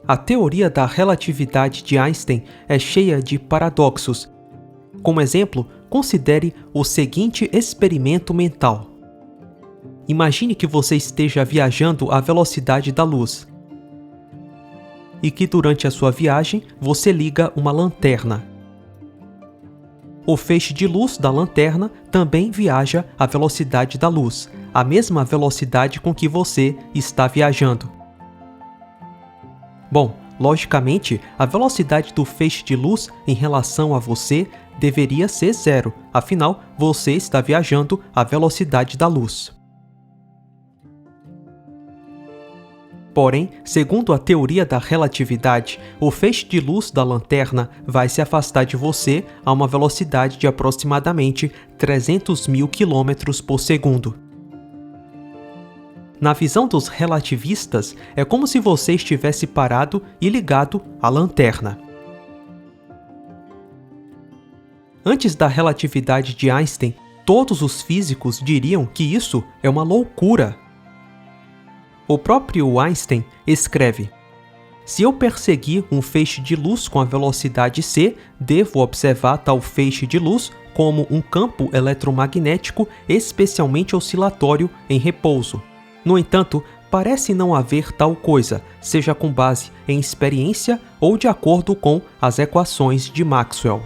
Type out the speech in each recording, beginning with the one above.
A teoria da relatividade de Einstein é cheia de paradoxos. Como exemplo, considere o seguinte experimento mental. Imagine que você esteja viajando à velocidade da luz e que durante a sua viagem você liga uma lanterna. O feixe de luz da lanterna também viaja à velocidade da luz, a mesma velocidade com que você está viajando. Bom, logicamente, a velocidade do feixe de luz em relação a você deveria ser zero, afinal, você está viajando à velocidade da luz. Porém, segundo a teoria da relatividade, o feixe de luz da lanterna vai se afastar de você a uma velocidade de aproximadamente 300.000 km por segundo. Na visão dos relativistas, é como se você estivesse parado e ligado à lanterna. Antes da relatividade de Einstein, todos os físicos diriam que isso é uma loucura. O próprio Einstein escreve: se eu perseguir um feixe de luz com a velocidade c, devo observar tal feixe de luz como um campo eletromagnético especialmente oscilatório em repouso. No entanto, parece não haver tal coisa, seja com base em experiência ou de acordo com as equações de Maxwell.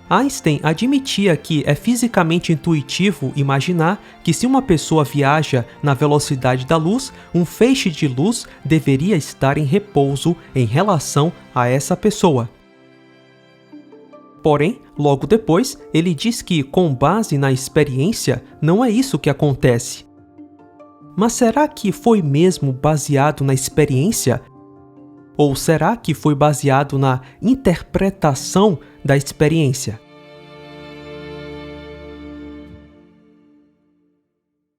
Einstein admitia que é fisicamente intuitivo imaginar que se uma pessoa viaja na velocidade da luz, um feixe de luz deveria estar em repouso em relação a essa pessoa. Porém, logo depois, ele diz que, com base na experiência, não é isso que acontece. Mas será que foi mesmo baseado na experiência? Ou será que foi baseado na interpretação da experiência?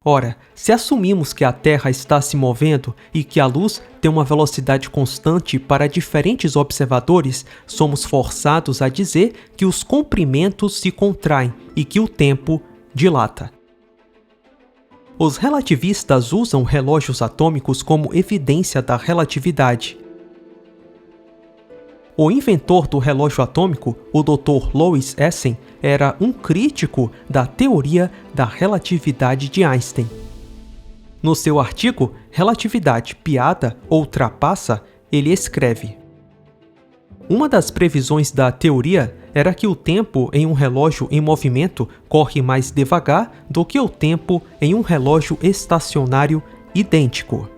Ora, se assumimos que a Terra está se movendo e que a luz tem uma velocidade constante para diferentes observadores, somos forçados a dizer que os comprimentos se contraem e que o tempo dilata. Os relativistas usam relógios atômicos como evidência da relatividade. O inventor do relógio atômico, o Dr. Louis Essen, era um crítico da teoria da relatividade de Einstein. No seu artigo Relatividade, Piada ou Trapaça, ele escreve: uma das previsões da teoria era que o tempo em um relógio em movimento corre mais devagar do que o tempo em um relógio estacionário idêntico.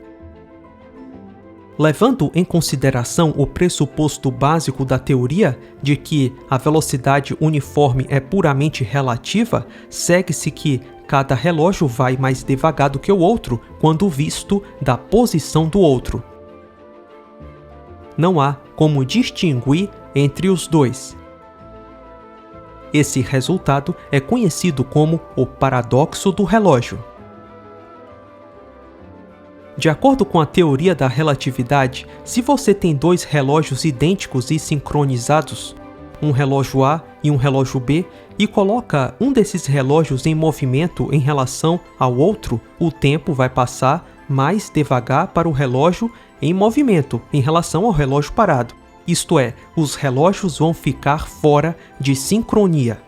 Levando em consideração o pressuposto básico da teoria de que a velocidade uniforme é puramente relativa, segue-se que cada relógio vai mais devagar do que o outro quando visto da posição do outro. Não há como distinguir entre os dois. Esse resultado é conhecido como o paradoxo do relógio. De acordo com a teoria da relatividade, se você tem dois relógios idênticos e sincronizados, um relógio A e um relógio B, e coloca um desses relógios em movimento em relação ao outro, o tempo vai passar mais devagar para o relógio em movimento em relação ao relógio parado. Isto é, os relógios vão ficar fora de sincronia.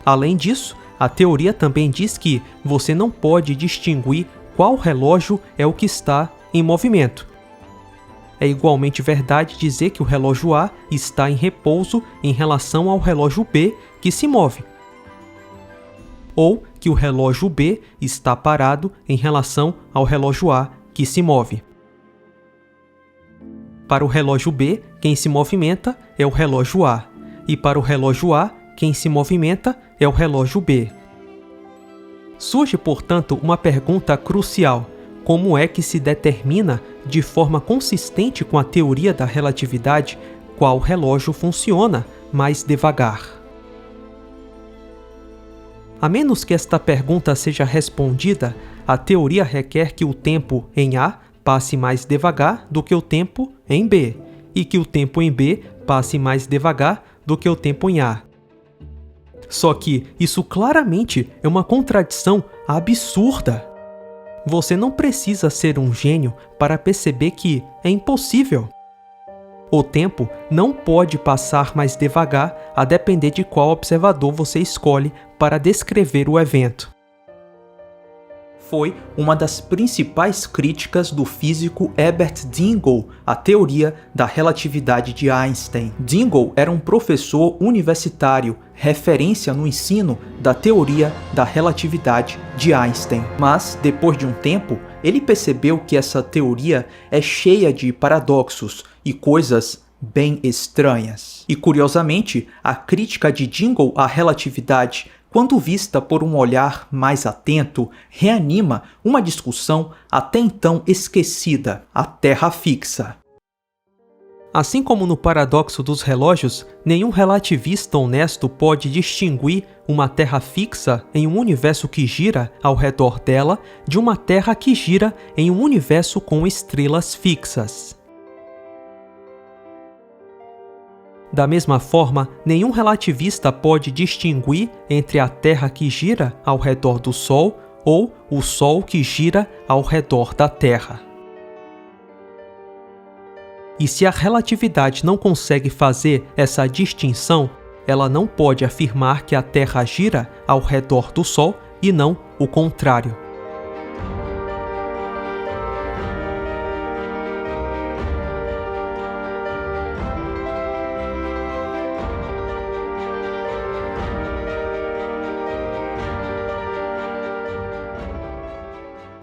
Além disso, a teoria também diz que você não pode distinguir qual relógio é o que está em movimento. É igualmente verdade dizer que o relógio A está em repouso em relação ao relógio B que se move, ou que o relógio B está parado em relação ao relógio A que se move. Para o relógio B, quem se movimenta é o relógio A, e para o relógio A, quem se movimenta é o relógio B. Surge, portanto, uma pergunta crucial: como é que se determina, de forma consistente com a teoria da relatividade, qual relógio funciona mais devagar? A menos que esta pergunta seja respondida, a teoria requer que o tempo em A passe mais devagar do que o tempo em B, e que o tempo em B passe mais devagar do que o tempo em A. Só que isso claramente é uma contradição absurda. Você não precisa ser um gênio para perceber que é impossível. O tempo não pode passar mais devagar a depender de qual observador você escolhe para descrever o evento. Foi uma das principais críticas do físico Herbert Dingle à teoria da relatividade de Einstein. Dingle era um professor universitário, referência no ensino da teoria da relatividade de Einstein. Mas, depois de um tempo, ele percebeu que essa teoria é cheia de paradoxos e coisas bem estranhas. E, curiosamente, a crítica de Dingle à relatividade, quando vista por um olhar mais atento, reanima uma discussão até então esquecida, a Terra fixa. Assim como no paradoxo dos relógios, nenhum relativista honesto pode distinguir uma Terra fixa em um universo que gira ao redor dela de uma Terra que gira em um universo com estrelas fixas. Da mesma forma, nenhum relativista pode distinguir entre a Terra que gira ao redor do Sol ou o Sol que gira ao redor da Terra. E se a relatividade não consegue fazer essa distinção, ela não pode afirmar que a Terra gira ao redor do Sol e não o contrário.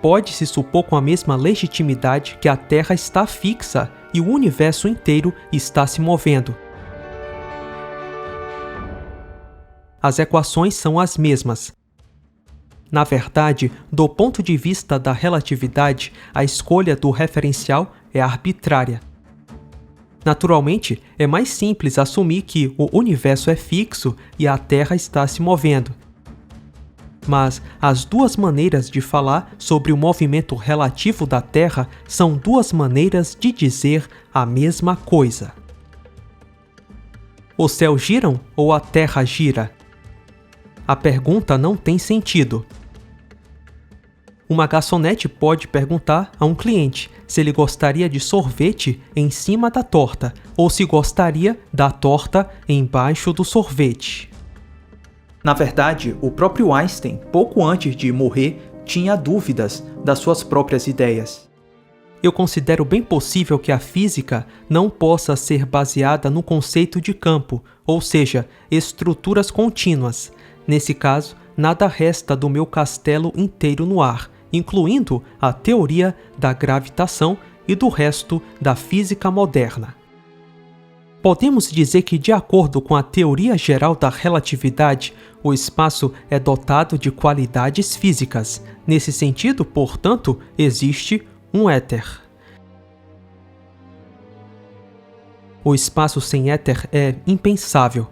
Pode-se supor com a mesma legitimidade que a Terra está fixa e o universo inteiro está se movendo. As equações são as mesmas. Na verdade, do ponto de vista da relatividade, a escolha do referencial é arbitrária. Naturalmente, é mais simples assumir que o universo é fixo e a Terra está se movendo. Mas as duas maneiras de falar sobre o movimento relativo da Terra são duas maneiras de dizer a mesma coisa. Os céus giram ou a Terra gira? A pergunta não tem sentido. Uma garçonete pode perguntar a um cliente se ele gostaria de sorvete em cima da torta ou se gostaria da torta embaixo do sorvete. Na verdade, o próprio Einstein, pouco antes de morrer, tinha dúvidas das suas próprias ideias. Eu considero bem possível que a física não possa ser baseada no conceito de campo, ou seja, estruturas contínuas. Nesse caso, nada resta do meu castelo inteiro no ar, incluindo a teoria da gravitação e do resto da física moderna. Podemos dizer que, de acordo com a teoria geral da relatividade, o espaço é dotado de qualidades físicas. Nesse sentido, portanto, existe um éter. O espaço sem éter é impensável,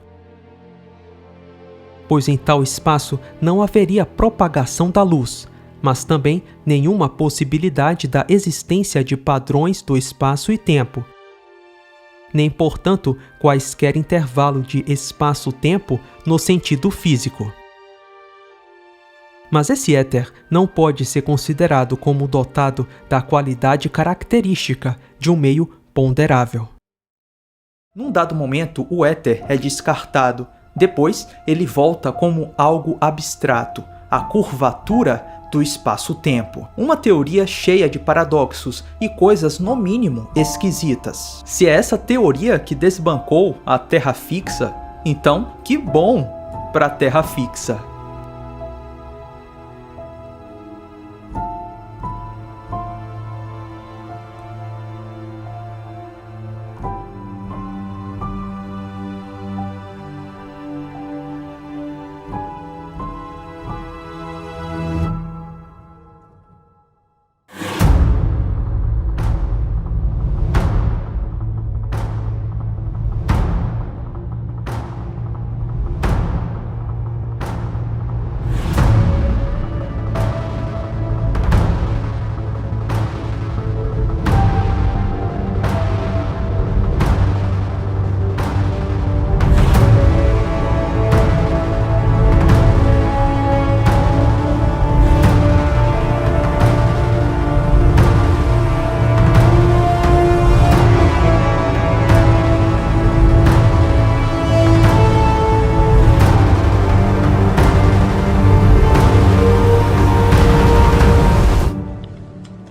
pois em tal espaço não haveria propagação da luz, mas também nenhuma possibilidade da existência de padrões do espaço e tempo, nem, portanto, quaisquer intervalo de espaço-tempo no sentido físico. Mas esse éter não pode ser considerado como dotado da qualidade característica de um meio ponderável. Num dado momento, o éter é descartado. Depois, ele volta como algo abstrato, a curvatura do espaço-tempo. Uma teoria cheia de paradoxos e coisas, no mínimo, esquisitas. Se é essa teoria que desbancou a Terra fixa, então que bom para a Terra fixa.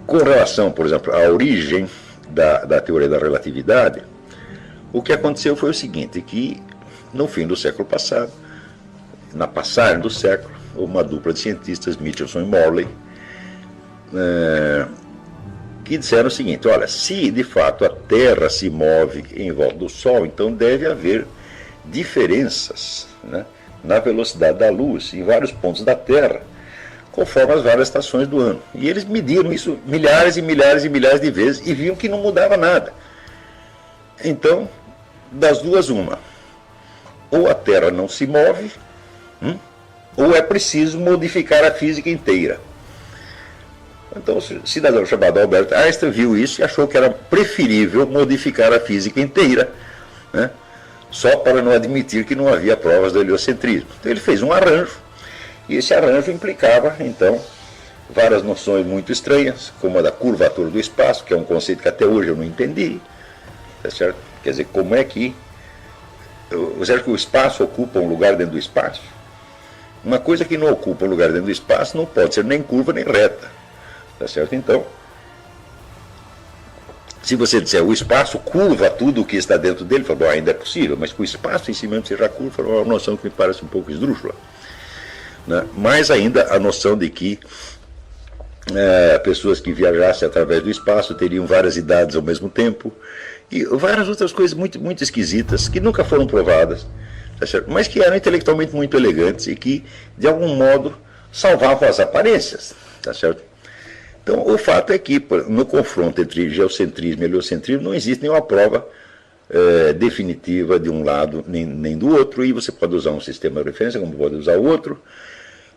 Com relação, por exemplo, à origem da teoria da relatividade, o que aconteceu foi o seguinte, que no fim do século passado, na passagem do século, uma dupla de cientistas, Michelson e Morley, que disseram o seguinte: olha, se de fato a Terra se move em volta do Sol, então deve haver diferenças, né, na velocidade da luz em vários pontos da Terra, conforme as várias estações do ano. E eles mediram isso milhares e milhares e milhares de vezes e viam que não mudava nada. Então, das duas, uma: ou a Terra não se move, ou é preciso modificar a física inteira. Então, o cidadão chamado Albert Einstein viu isso e achou que era preferível modificar a física inteira, né, só para não admitir que não havia provas do heliocentrismo. Então ele fez um arranjo, e esse arranjo implicava, então, várias noções muito estranhas, como a da curvatura do espaço, que é um conceito que até hoje eu não entendi, tá certo? Quer dizer, como é que você acha que o espaço ocupa um lugar dentro do espaço? Uma coisa que não ocupa um lugar dentro do espaço não pode ser nem curva nem reta, tá certo? Então, se você disser o espaço curva tudo o que está dentro dele, fala, bom, ainda é possível, mas que o espaço em si mesmo seja curva é uma noção que me parece um pouco esdrúxula, né? Mais ainda a noção de que pessoas que viajassem através do espaço teriam várias idades ao mesmo tempo, e várias outras coisas muito, muito esquisitas que nunca foram provadas, tá certo? Mas que eram intelectualmente muito elegantes e que, de algum modo, salvavam as aparências, tá certo? Então, o fato é que, no confronto entre geocentrismo e heliocentrismo, não existe nenhuma prova definitiva de um lado nem do outro, e você pode usar um sistema de referência, como pode usar o outro,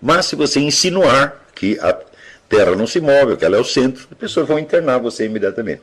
mas se você insinuar que a Terra não se move, que ela é o centro, as pessoas vão internar você imediatamente.